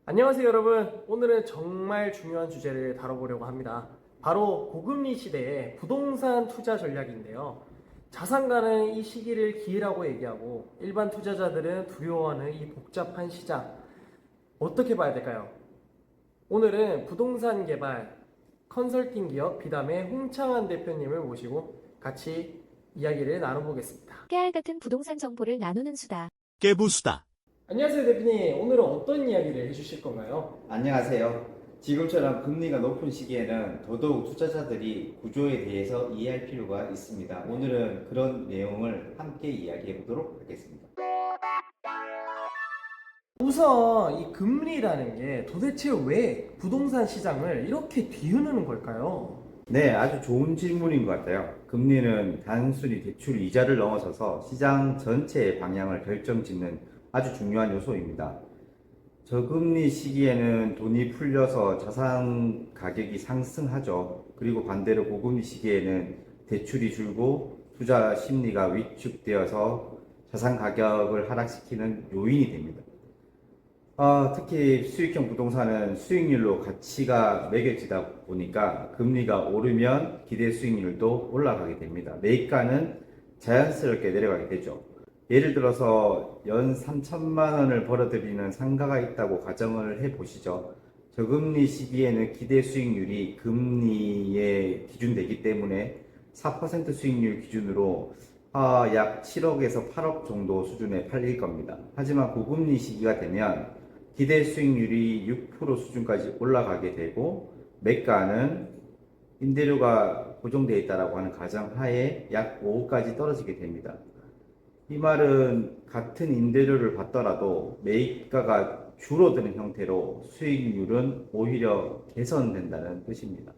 안녕하세요 여러분. 오늘은 정말 중요한 주제를 다뤄보려고 합니다. 바로 고금리 시대의 부동산 투자 전략인데요. 자산가는 이 시기를 기회라고 얘기하고 일반 투자자들은 두려워하는 이 복잡한 시장, 어떻게 봐야 될까요? 오늘은 부동산 개발 컨설팅 기업 비담의 홍창한 대표님을 모시고 같이 이야기를 나눠보겠습니다. 깨알 같은 부동산 정보를 나누는 수다. 깨부수다. 안녕하세요 대표님. 오늘은 어떤 이야기를 해주실 건가요? 안녕하세요. 지금처럼 금리가 높은 시기에는 더더욱 투자자들이 구조에 대해서 이해할 필요가 있습니다. 오늘은 그런 내용을 함께 이야기해 보도록 하겠습니다. 우선 이 금리라는 게 도대체 왜 부동산 시장을 이렇게 뒤흔드는 걸까요? 네, 아주 좋은 질문인 것 같아요. 금리는 단순히 대출 이자를 넘어서서 시장 전체의 방향을 결정짓는 아주 중요한 요소입니다. 저금리 시기에는 돈이 풀려서 자산 가격이 상승하죠. 그리고 반대로 고금리 시기에는 대출이 줄고 투자 심리가 위축되어서 자산 가격을 하락시키는 요인이 됩니다. 특히 수익형 부동산은 수익률로 가치가 매겨지다 보니까 금리가 오르면 기대 수익률도 올라가게 됩니다. 매입가는 자연스럽게 내려가게 되죠. 예를 들어서 연 3천만 원을 벌어들이는 상가가 있다고 가정을 해 보시죠. 저금리 시기에는 기대 수익률이 금리에 기준되기 때문에 4% 수익률 기준으로 약 7억에서 8억 정도 수준에 팔릴 겁니다. 하지만 고금리 시기가 되면 기대 수익률이 6% 수준까지 올라가게 되고 매가는 임대료가 고정되어 있다고 하는 가정하에 약 5억까지 떨어지게 됩니다. 이 말은 같은 임대료를 받더라도 매입가가 줄어드는 형태로 수익률은 오히려 개선된다는 뜻입니다.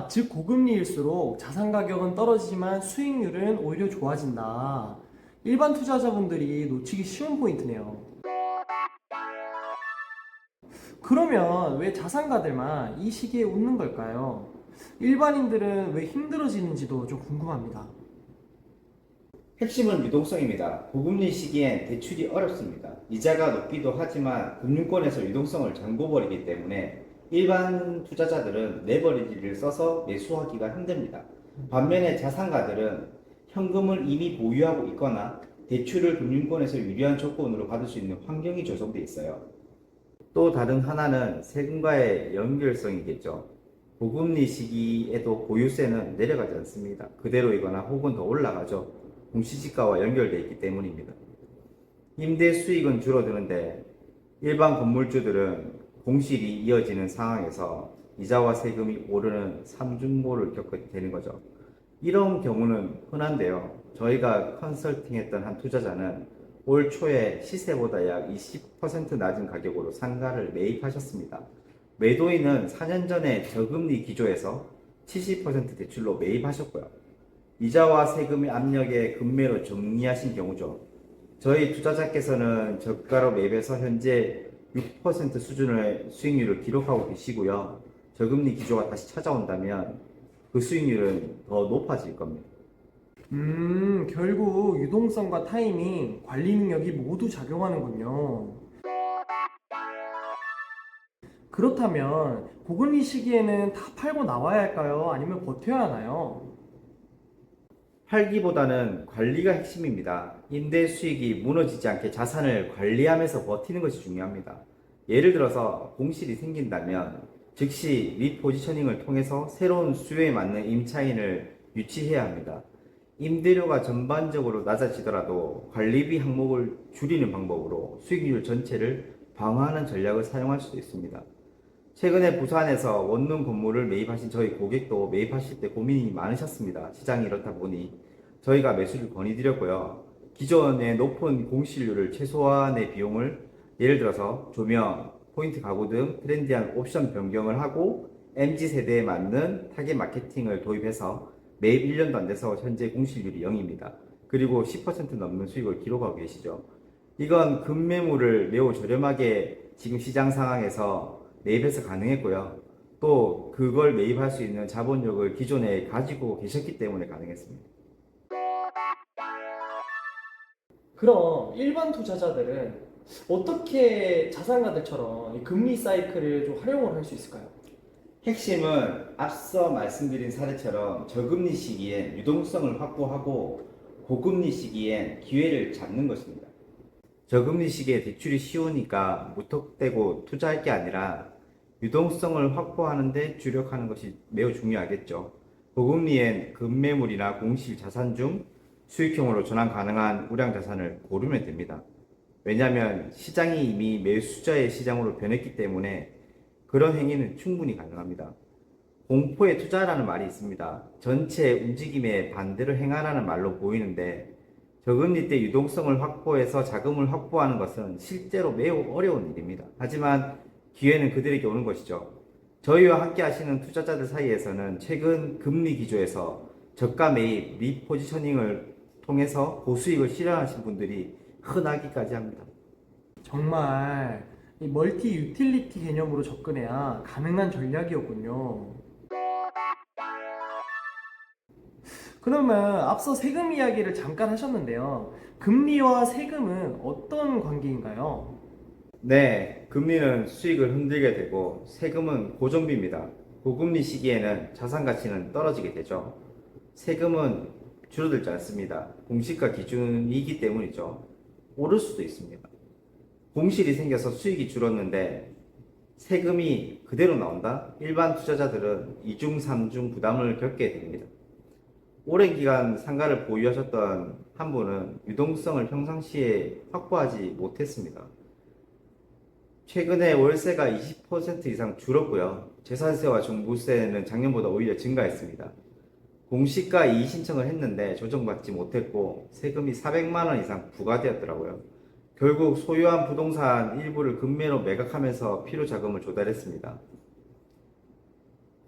즉 고금리일수록 자산 가격은 떨어지지만 수익률은 오히려 좋아진다. 일반 투자자분들이 놓치기 쉬운 포인트네요. 그러면 왜 자산가들만 이 시기에 웃는 걸까요? 일반인들은 왜 힘들어지는지도 좀 궁금합니다. 핵심은 유동성입니다. 고금리 시기엔 대출이 어렵습니다. 이자가 높기도 하지만 금융권에서 유동성을 잠궈버리기 때문에 일반 투자자들은 레버리지를 써서 매수하기가 힘듭니다. 반면에 자산가들은 현금을 이미 보유하고 있거나 대출을 금융권에서 유리한 조건으로 받을 수 있는 환경이 조성되어 있어요. 또 다른 하나는 세금과의 연결성이겠죠. 고금리 시기에도 보유세는 내려가지 않습니다. 그대로이거나 혹은 더 올라가죠. 공시지가와 연결되어 있기 때문입니다. 임대 수익은 줄어드는데 일반 건물주들은 공실이 이어지는 상황에서 이자와 세금이 오르는 삼중고를 겪게 되는 거죠. 이런 경우는 흔한데요. 저희가 컨설팅했던 한 투자자는 올 초에 시세보다 약 20% 낮은 가격으로 상가를 매입하셨습니다. 매도인은 4년 전에 저금리 기조에서 70% 대출로 매입하셨고요. 이자와 세금의 압력에 급매로 정리하신 경우죠. 저희 투자자께서는 저가로 매입해서 현재 6% 수준의 수익률을 기록하고 계시고요. 저금리 기조가 다시 찾아온다면 그 수익률은 더 높아질 겁니다. 결국 유동성과 타이밍, 관리 능력이 모두 작용하는군요. 그렇다면 고금리 시기에는 다 팔고 나와야 할까요? 아니면 버텨야 하나요? 팔기보다는 관리가 핵심입니다. 임대 수익이 무너지지 않게 자산을 관리하면서 버티는 것이 중요합니다. 예를 들어서 공실이 생긴다면 즉시 리포지셔닝을 통해서 새로운 수요에 맞는 임차인을 유치해야 합니다. 임대료가 전반적으로 낮아지더라도 관리비 항목을 줄이는 방법으로 수익률 전체를 방어하는 전략을 사용할 수도 있습니다. 최근에 부산에서 원룸 건물을 매입하신 저희 고객도 매입하실 때 고민이 많으셨습니다. 시장이 이렇다 보니 저희가 매수를 건의드렸고요. 기존의 높은 공실률을 최소한의 비용을 예를 들어서 조명, 포인트 가구 등 트렌디한 옵션 변경을 하고 MZ세대에 맞는 타겟 마케팅을 도입해서 매입 1년도 안 돼서 현재 공실률이 0입니다. 그리고 10% 넘는 수익을 기록하고 계시죠. 이건 급매물을 매우 저렴하게 지금 시장 상황에서 매입해서 가능했고요. 또 그걸 매입할 수 있는 자본력을 기존에 가지고 계셨기 때문에 가능했습니다. 그럼 일반 투자자들은 어떻게 자산가들처럼 이 금리 사이클을 좀 활용을 할 수 있을까요? 핵심은 앞서 말씀드린 사례처럼 저금리 시기엔 유동성을 확보하고 고금리 시기엔 기회를 잡는 것입니다. 저금리 시기에 대출이 쉬우니까 무턱대고 투자할 게 아니라 유동성을 확보하는 데 주력하는 것이 매우 중요하겠죠. 고금리엔 급매물이나 공실 자산 중 수익형으로 전환 가능한 우량 자산을 고르면 됩니다. 왜냐하면 시장이 이미 매수자의 시장으로 변했기 때문에 그런 행위는 충분히 가능합니다. 공포의 투자라는 말이 있습니다. 전체 움직임에 반대로 행하라는 말로 보이는데 저금리 때 유동성을 확보해서 자금을 확보하는 것은 실제로 매우 어려운 일입니다. 하지만 기회는 그들에게 오는 것이죠. 저희와 함께 하시는 투자자들 사이에서는 최근 금리 기조에서 저가 매입, 리포지셔닝을 통해서 고수익을 실현하신 분들이 흔하기까지 합니다. 정말 이 멀티 유틸리티 개념으로 접근해야 가능한 전략이었군요. 그러면 앞서 세금 이야기를 잠깐 하셨는데요. 금리와 세금은 어떤 관계인가요? 네, 금리는 수익을 흔들게 되고 세금은 고정비입니다. 고금리 시기에는 자산 가치는 떨어지게 되죠. 세금은 줄어들지 않습니다. 공시가 기준이기 때문이죠. 오를 수도 있습니다. 공실이 생겨서 수익이 줄었는데 세금이 그대로 나온다? 일반 투자자들은 2중, 3중 부담을 겪게 됩니다. 오랜 기간 상가를 보유하셨던 한 분은 유동성을 평상시에 확보하지 못했습니다. 최근에 월세가 20% 이상 줄었고요. 재산세와 종부세는 작년보다 오히려 증가했습니다. 공시가 이의 신청을 했는데 조정받지 못했고 세금이 400만 원 이상 부과되었더라고요. 결국 소유한 부동산 일부를 금매로 매각하면서 필요 자금을 조달했습니다.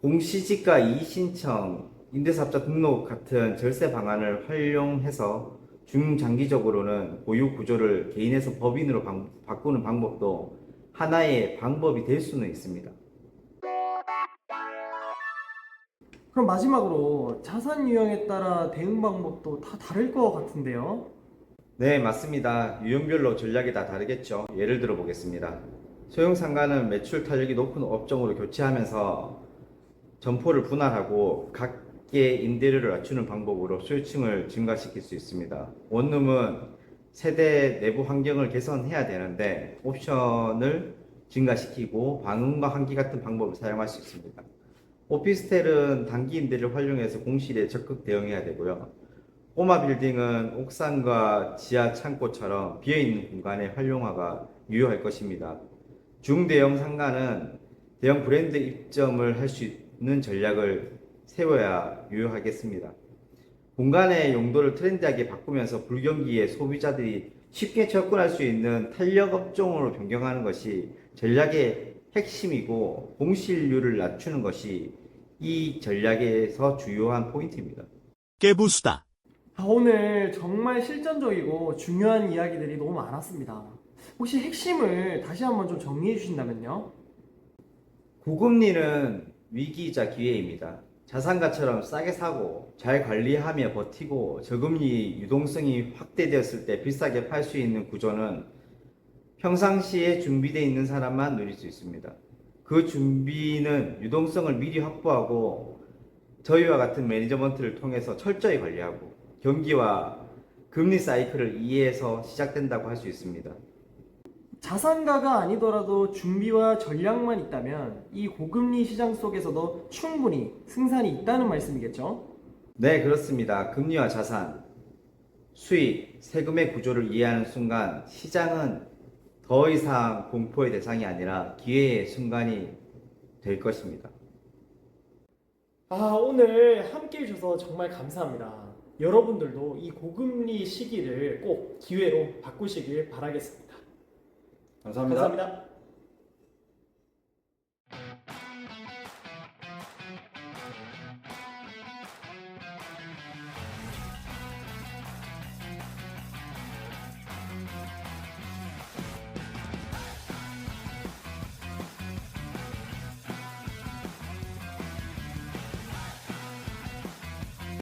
공시지가 이의 신청, 임대사업자 등록 같은 절세 방안을 활용해서 중장기적으로는 보유 구조를 개인에서 법인으로 바꾸는 방법도 하나의 방법이 될 수는 있습니다. 그럼 마지막으로 자산 유형에 따라 대응 방법도 다 다를 것 같은데요. 네, 맞습니다. 유형별로 전략이 다 다르겠죠. 예를 들어 보겠습니다. 소형 상가는 매출 탄력이 높은 업종으로 교체하면서 점포를 분할하고 각계 임대료를 낮추는 방법으로 수요층을 증가시킬 수 있습니다. 원룸은 세대 내부 환경을 개선해야 되는데 옵션을 증가시키고 방음과 환기 같은 방법을 사용할 수 있습니다. 오피스텔은 단기 임대를 활용해서 공실에 적극 대응해야 되고요. 꼬마 빌딩은 옥상과 지하 창고처럼 비어있는 공간의 활용화가 유효할 것입니다. 중대형 상가는 대형 브랜드 입점을 할 수 있는 전략을 세워야 유효하겠습니다. 공간의 용도를 트렌디하게 바꾸면서 불경기에 소비자들이 쉽게 접근할 수 있는 탄력 업종으로 변경하는 것이 전략의 핵심이고 공실률을 낮추는 것이 이 전략에서 주요한 포인트입니다. 깨부수다. 오늘 정말 실전적이고 중요한 이야기들이 너무 많았습니다. 혹시 핵심을 다시 한번 좀 정리해 주신다면요? 고금리는 위기이자 기회입니다. 자산가처럼 싸게 사고 잘 관리하며 버티고 저금리 유동성이 확대되었을 때 비싸게 팔 수 있는 구조는 평상시에 준비되어 있는 사람만 누릴 수 있습니다. 그 준비는 유동성을 미리 확보하고 저희와 같은 매니저먼트를 통해서 철저히 관리하고 경기와 금리 사이클을 이해해서 시작된다고 할 수 있습니다. 자산가가 아니더라도 준비와 전략만 있다면 이 고금리 시장 속에서도 충분히 승산이 있다는 말씀이겠죠? 네, 그렇습니다. 금리와 자산, 수익, 세금의 구조를 이해하는 순간 시장은 더 이상 공포의 대상이 아니라 기회의 순간이 될 것입니다. 오늘 함께 해주셔서 정말 감사합니다. 여러분들도 이 고금리 시기를 꼭 기회로 바꾸시길 바라겠습니다. 감사합니다. 감사합니다.